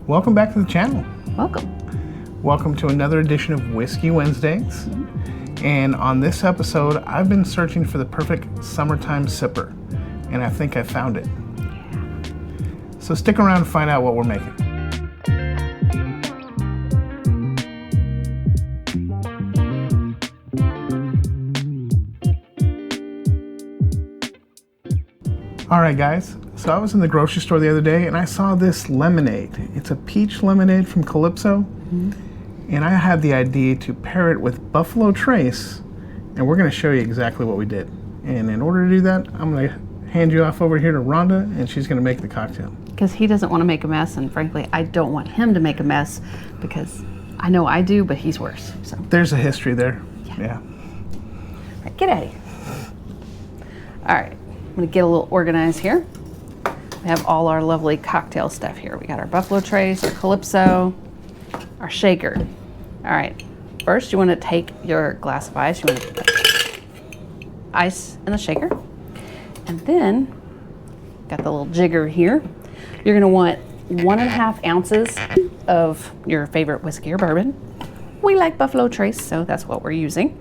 Welcome back to the channel. Welcome to another edition of Whiskey Wednesdays. And on this episode, I've been searching for the perfect summertime sipper, and I think I found it. So stick around and find out what we're making. All right, guys. So I was in the grocery store the other day and I saw this lemonade. It's a peach lemonade from Calypso. And I had the idea to pair it with Buffalo Trace, and we're going to show you exactly what we did. And in order to do that, I'm going to hand you off over here to Rhonda, and she's going to make the cocktail. Because he doesn't want to make a mess, and frankly, I don't want him to make a mess because I know I do, but he's worse. So there's a history there. Yeah. All right, get out of here. All right, I'm going to get a little organized here. We have all our lovely cocktail stuff here. We got our Buffalo Trace, our Calypso, our shaker. All right, first you want to take your glass of ice. You want to put ice in the shaker. And then, got the little jigger here. You're gonna want 1.5 ounces of your favorite whiskey or bourbon. We like Buffalo Trace, so that's what we're using.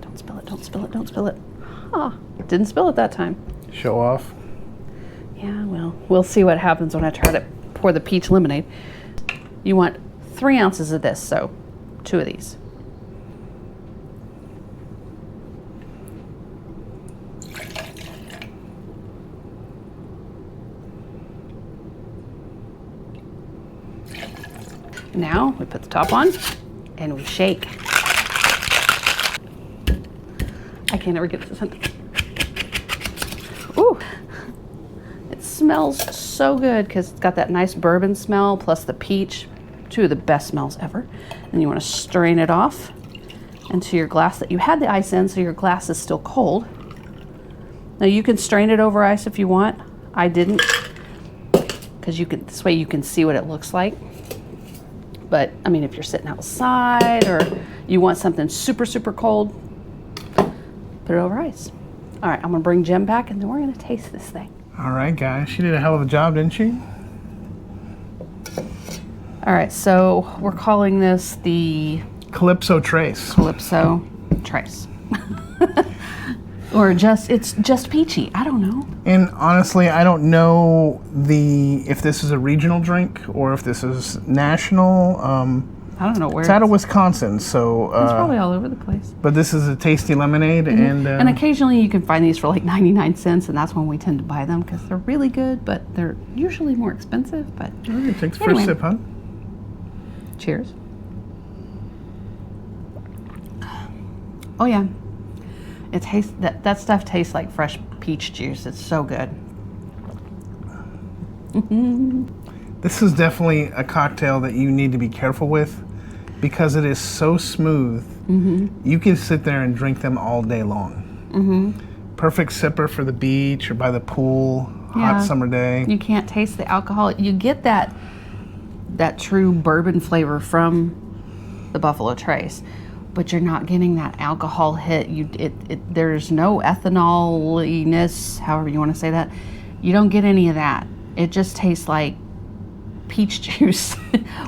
Don't spill it, don't spill it, don't spill it. Ah, didn't spill it that time. Show off. Yeah, well, we'll see what happens when I try to pour the peach lemonade. You want 3 ounces of this, so 2 of these. Now we put the top on and we shake. I can't ever get this in. Ooh. Smells so good because it's got that nice bourbon smell plus the peach. 2 of the best smells ever. And you want to strain it off into your glass that you had the ice in, so your glass is still cold. Now you can strain it over ice if you want. I didn't, because this way you can see what it looks like. But I mean, if you're sitting outside or you want something super, super cold, put it over ice. All right, I'm gonna bring Jem back and then we're gonna taste this thing. All right, guys, she did a hell of a job, didn't she? All right, so we're calling this the Calypso Trace. Calypso Trace. Or it's just peachy. I don't know. And honestly, I don't know if this is a regional drink or if this is national. I don't know where it's out of Wisconsin, so it's probably all over the place. But this is a tasty lemonade, and occasionally you can find these for like 99 cents, and that's when we tend to buy them because they're really good, but they're usually more expensive. But it takes the first sip, huh? Cheers. Oh yeah, it tastes that stuff tastes like fresh peach juice. It's so good. This is definitely a cocktail that you need to be careful with because it is so smooth. You can sit there and drink them all day long. Perfect sipper for the beach or by the pool, hot summer day. You can't taste the alcohol. You get that true bourbon flavor from the Buffalo Trace, but you're not getting that alcohol hit. There's no ethanol-iness, however you want to say that. You don't get any of that. It just tastes like peach juice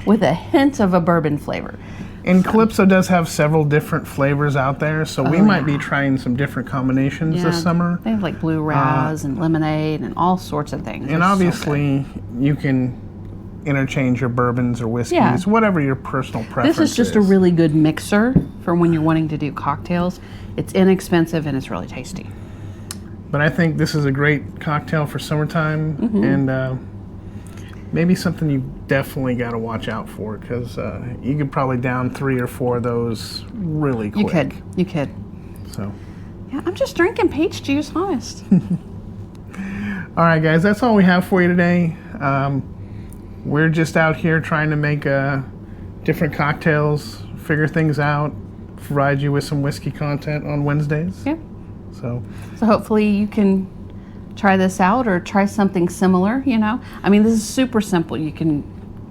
with a hint of a bourbon flavor. And Calypso does have several different flavors out there, so we might be trying some different combinations this summer. They have like blue raz and lemonade and all sorts of things. And obviously, you can interchange your bourbons or whiskeys, whatever your personal preference is. This is just a really good mixer for when you're wanting to do cocktails. It's inexpensive and it's really tasty. But I think this is a great cocktail for summertime, and maybe something you definitely got to watch out for because you could probably down 3 or 4 of those really quick. You could. So. Yeah, I'm just drinking peach juice, honest. All right, guys, that's all we have for you today. We're just out here trying to make different cocktails, figure things out, provide you with some whiskey content on Wednesdays. Yeah. So hopefully you can try this out or try something similar, you know. I mean, this is super simple. You can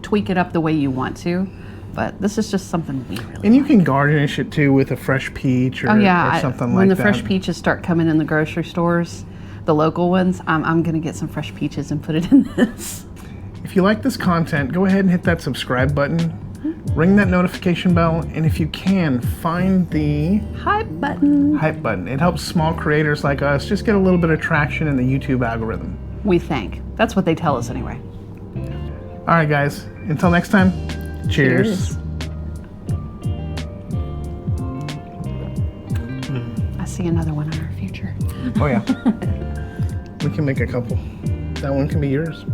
tweak it up the way you want to, but this is just something we really And you can garnish it too with a fresh peach or, or something like that. When the fresh peaches start coming in the grocery stores, the local ones, I'm gonna get some fresh peaches and put it in this. If you like this content, go ahead and hit that subscribe button, ring that notification bell, and if you can, find the Hype button. hype button. It helps small creators like us just get a little bit of traction in the YouTube algorithm. We think. That's what they tell us anyway. All right, guys. Until next time, cheers. I see another one in our future. Oh, yeah. We can make a couple. That one can be yours.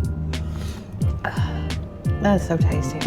That is so tasty.